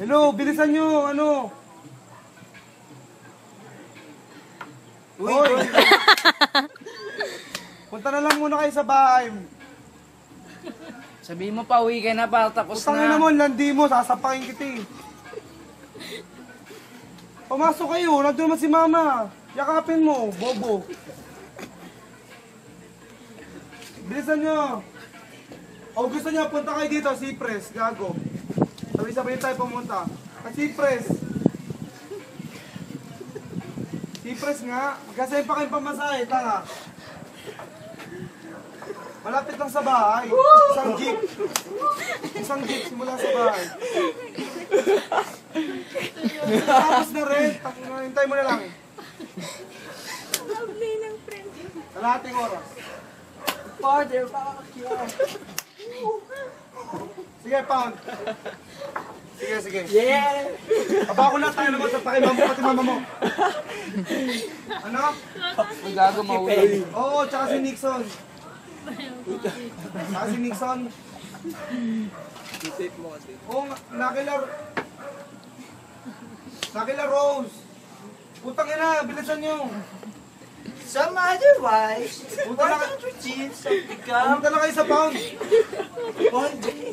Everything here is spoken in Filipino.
Hello, bilisan nyo, ano? Hoy! Punta na lang muna kayo sa bahay. Sabihin mo pa, uwi ka na para tapos Putangin na. na mo, landi mo, sasapakin kita eh. Pumasok kayo, nandun naman si mama. Yakapin mo, bobo. Bilisan nyo. O gusto nyo, punta kayo dito, Cypress, gago. Sabay-sabay tayo pumunta. Cypress. Cypress nga. Magkasaya pa kayong pamasahe, tanga. Malapit lang sa bahay. Isang jeep. Isang jeep simula sa bahay. Tapos na rin. Hintay mo na lang. Lovely ng friend. Kalahating oras. Father, bakit? Sige, pound. Sige, sige. Yeah! Aba ko na tayo naman sa pakimam mo pati mama mo. Ano? Ang gago mahuli. Oo, tsaka si Nixon. Tsaka si Nixon. Oo, nakila Rose. Putang ina, bilisan nyo. Some otherwise, Punta na, jeans have become pumunta na kayo sa pound. one day.